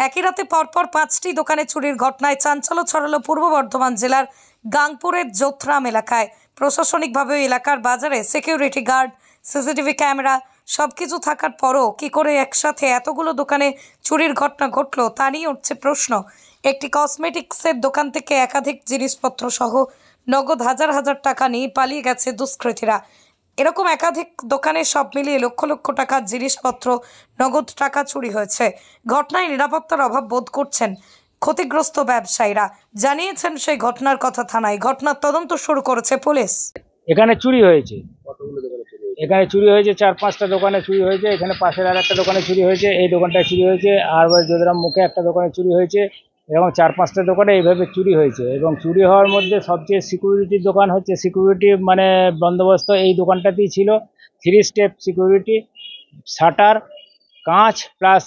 একই রাতে পরপর 5টি দোকানে চুরির ঘটনায় চাঞ্চল্য ছড়ালো পূর্ব বর্ধমান জেলার গাংপুরের যোথরাম এলাকায়। প্রশাসনিকভাবে এলাকার বাজারে সিকিউরিটি গার্ড, সিসিটিভি ক্যামেরা সবকিছু থাকার পরও কি করে একসাথে এতগুলো দোকানে চুরির ঘটনা ঘটলো তা নিয়ে উঠছে প্রশ্ন। একটি কসমেটিক্সের দোকান থেকে একাধিক জিনিসপত্র সহ নগদ হাজার হাজার টাকা নিয়ে পালিয়ে গেছে দুষ্কৃতীরা। এরকম একাধিক দোকানে সব মিলিয়ে লক্ষ লক্ষ টাকার জিনিসপত্র, নগদ টাকা চুরি হয়েছে। ঘটনায় নিরাপত্তার অভাব বোধ করছেন ক্ষতিগ্রস্ত ব্যবসায়ীরা। জানিয়েছেন সেই ঘটনার কথা থানায়। ঘটনার তদন্ত শুরু করেছে পুলিশ। এখানে চুরি হয়েছে, এখানে চুরি হয়েছে 4-5টা দোকানে চুরি হয়েছে। এখানে পাশের আর একটা দোকানে চুরি হয়েছে, এই দোকানটায় চুরি হয়েছে, আর যোধরাম মুখে একটা দোকানে চুরি হয়েছে। এরকম 4-5টা দোকানে এইভাবে চুরি হয়েছে। এবং চুরি হওয়ার মধ্যে সবচেয়ে সিকিউরিটির দোকান হচ্ছে, সিকিউরিটি মানে বন্দোবস্ত এই দোকানটাতেই ছিল। 3 স্টেপ সিকিউরিটি, শাটার, কাঁচ প্লাস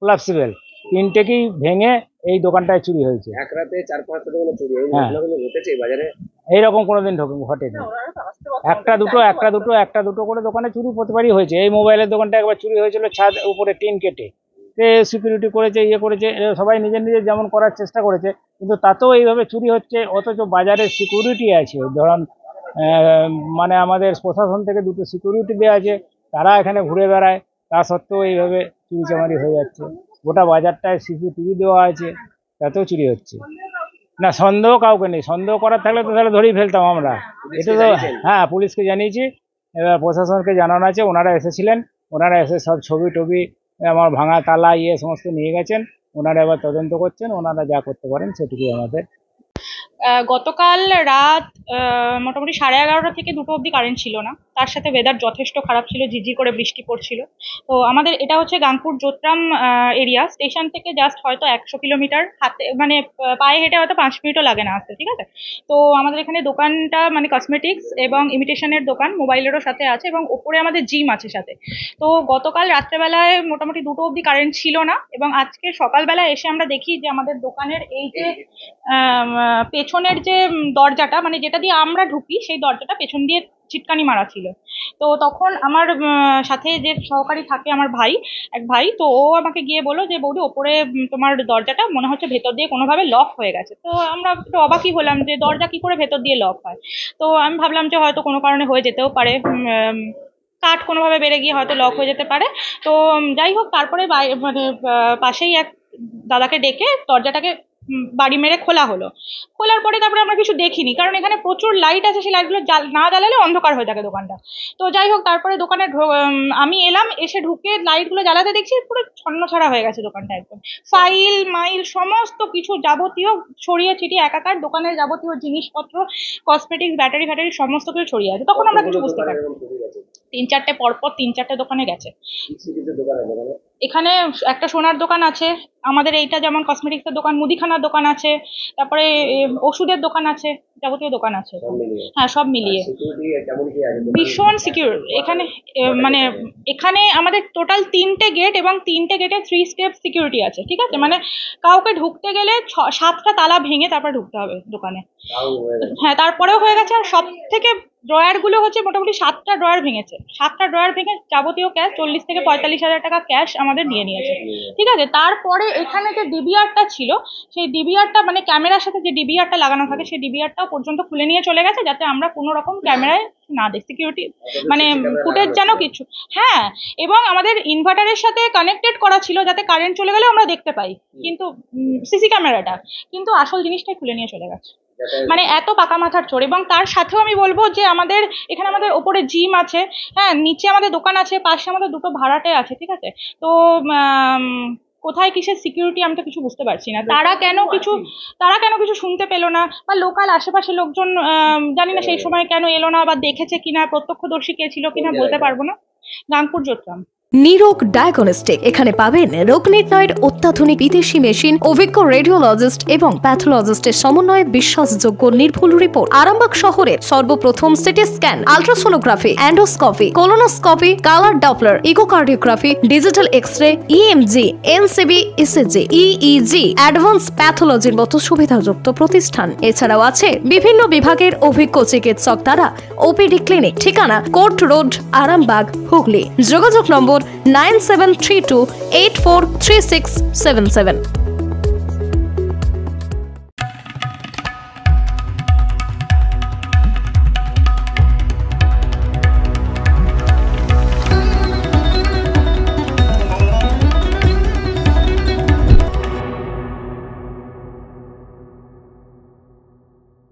কোলাপসিবল, তিনটেকেই ভেঙে এই দোকানটায় চুরি হয়েছে। এক রাতে 4-5টা দোকানে চুরি হয়েছে। ঘটেছে বাজারে এইরকম কোনোদিন ঘটেনি। একটা দুটো করে দোকানে চুরি প্রতিবারই হয়েছে। এই মোবাইলের দোকানটা একবার চুরি হয়েছিল, ছাদ উপরে টিন কেটে সিকিউরিটি করেছে, করেছে, সবাই নিজের যেমন করার চেষ্টা করেছে, কিন্তু তাতেও এইভাবে চুরি হচ্ছে। অথচ বাজারে সিকিউরিটি আছে, ধরুন মানে আমাদের প্রশাসন থেকে 2টো সিকিউরিটি দেওয়া আছে, তারা এখানে ঘুরে বেড়ায়, তা সত্ত্বেও এইভাবে চুরি চামারি হয়ে যাচ্ছে। গোটা বাজারটায় সিসিটিভি দেওয়া আছে, তাতেও চুরি হচ্ছে না। সন্দেহ কাউকে নেই, সন্দেহ করার থাকলে তো তাহলে ধরেই ফেলতাম আমরা। এটা তো হ্যাঁ, পুলিশকে জানিয়েছি, এবার প্রশাসনকে জানানো আছে। ওনারা এসেছিলেন, ওনারা এসে সব ছবি টবি, আমার ভাঙা তালা সমস্ত নিয়ে গেছেন। ওনারা এবার তদন্ত করছেন, ওনারা যা করতে পারেন সেটুকুই আমাদের। গতকাল রাত মোটামুটি 11:30 থেকে 2টো অবধি কারেন্ট ছিল না। তার সাথে ওয়েদার যথেষ্ট খারাপ ছিল, ঝিরঝির করে বৃষ্টি পড়ছিল। তো আমাদের এটা হচ্ছে গাংপুর যোথরাম এরিয়া। স্টেশন থেকে জাস্ট হয়তো 100 কিলোমিটার, হাতে মানে পায়ে হেঁটে হয়তো 5 মিনিটও লাগে না আসতে, ঠিক আছে। তো আমাদের এখানে দোকানটা মানে কসমেটিক্স এবং ইমিটেশনের দোকান, মোবাইলেরও সাথে আছে, এবং ওপরে আমাদের জিম আছে সাথে। তো গতকাল রাত্রেবেলায় মোটামুটি 2টো অবধি কারেন্ট ছিল না, এবং আজকে সকালবেলা এসে আমরা দেখি যে আমাদের দোকানের এই যে পেছনের যে দরজাটা, মানে যেটা দিয়ে আমরা ঢুকি, সেই দরজাটা পেছন দিয়ে চিটকানি মারা ছিল। তো তখন আমার সাথে যে সহকারী থাকে, আমার এক ভাই, তো ও আমাকে গিয়ে বললো যে বৌদি, ওপরে তোমার দরজাটা মনে হচ্ছে ভেতর দিয়ে কোনোভাবে লক হয়ে গেছে। তো আমরা একটু অবাকই হলাম যে দরজা কি করে ভেতর দিয়ে লক হয়। তো আমি ভাবলাম যে হয়তো কোনো কারণে হয়ে যেতেও পারে, কাঠ কোনোভাবে বেড়ে গিয়ে হয়তো লক হয়ে যেতে পারে। তো যাই হোক, তারপরে মানে পাশেই এক দাদাকে ডেকে দরজাটাকে বাড়ি মেরে খোলা হলো। খোলার পরে তারপরে আমরা কিছু দেখিনি, কারণ এখানে প্রচুর লাইট আছে, সেই লাইটগুলো না জ্বালালে অন্ধকার হয়ে থাকে দোকানটা। তো যাই হোক, তারপরে দোকানে আমি এলাম, এসে ঢুকে লাইটগুলো জ্বালাতে দেখছি পুরো ছন্নছাড়া হয়ে গেছে দোকানটা একদম। ফাইল মাইল সমস্ত কিছু যাবতীয় ছড়িয়ে ছিটিয়ে একাকার, দোকানের যাবতীয় জিনিসপত্র, কসমেটিক্স, ব্যাটারি সমস্ত কিছু ছড়িয়ে আছে। তখন আমরা কিছু বুঝতে পারি। 3-4টে পরপর 3-4টে দোকানে গেছে। এখানে একটা সোনার দোকান আছে আমাদের, এইটা যেমন কসমেটিক্সের দোকান, মুদিখানার দোকান আছে, তারপরে ওষুধের দোকান আছে, যাবতীয় দোকান আছে। হ্যাঁ, সব মিলিয়ে ভীষণ সিকিউর এখানে। মানে এখানে আমাদের টোটাল 3টে গেট, এবং 3টে গেটে 3 স্টেপ সিকিউরিটি আছে, ঠিক আছে। মানে কাউকে ঢুকতে গেলে 7টা তালা ভেঙে তারপর ঢুকতে হবে দোকানে। হ্যাঁ, তারপরেও হয়ে গেছে। আর সব থেকে ড্রয়ার গুলো হচ্ছে মোটামুটি 7টা ড্রয়ার ভেঙেছে। 7টা ড্রয়ার ভেঙে যাবতীয় ক্যাশ 40 থেকে 45 হাজার টাকা ক্যাশ আমাদের নিয়ে নিয়েছে, ঠিক আছে। তারপরে এখানে যে ডিবিআরটা ছিল, সেই ডিবিআরটা মানে ক্যামেরার সাথে যে ডিবিআরটা লাগানো থাকে, সেই ডিবিআরটাও পর্যন্ত খুলে নিয়ে চলে গেছে, যাতে আমরা কোনো রকম ক্যামেরায় না দেখি, সিকিউরিটি মানে ফুটেজ যেন কিছু। হ্যাঁ, এবং আমাদের ইনভার্টারের সাথে কানেক্টেড করা ছিল, যাতে কারেন্ট চলে গেলেও আমরা দেখতে পাই, কিন্তু সিসি ক্যামেরাটা, কিন্তু আসল জিনিসটাই খুলে নিয়ে চলে গেছে। মানে এত পাকা মাথার চোর। এবং তার সাথেও আমি বলবো যে আমাদের এখানে আমাদের ওপরে জিম আছে, হ্যাঁ, নিচে আমাদের দোকান আছে, পাশে আমাদের 2টো ভাড়াটে আছে, ঠিক আছে। তো কোথায় কিসের সিকিউরিটি আমি তো কিছু বুঝতে পারছি না। তারা কেন কিছু শুনতে পেলো না, বা লোকাল আশেপাশে লোকজন জানি না সেই সময় কেন এলো না, বা দেখেছে কিনা, প্রত্যক্ষদর্শী কে ছিল কিনা বলতে পারবো না। গাংপুর যোথরাম। নিরোগ ডায়াগনস্টিক, এখানে পাবেন রোগ নির্ণয়ের অত্যাধুনিক বিদেশি মেশিন, অভিজ্ঞ রেডিওলজিস্ট এবং প্যাথোলজিস্টের সমন্বয়ে বিশ্বাসযোগ্য নির্ভুল রিপোর্ট। আরামবাগ শহরের সর্বপ্রথম CT scan, ultrasonography, endoscopy, colonoscopy, colour doppler, echocardiography, digital X-ray, EMG, NCV, ECG, EEG, advance প্যাথোলজির মতো সুবিধাযুক্ত প্রতিষ্ঠান। এছাড়াও আছে বিভিন্ন বিভাগের অভিজ্ঞ চিকিৎসক দ্বারা ওপিডি ক্লিনিক। ঠিকানা কোর্ট রোড, আরামবাগ, হুগলি। যোগাযোগ নম্বর 9732843677।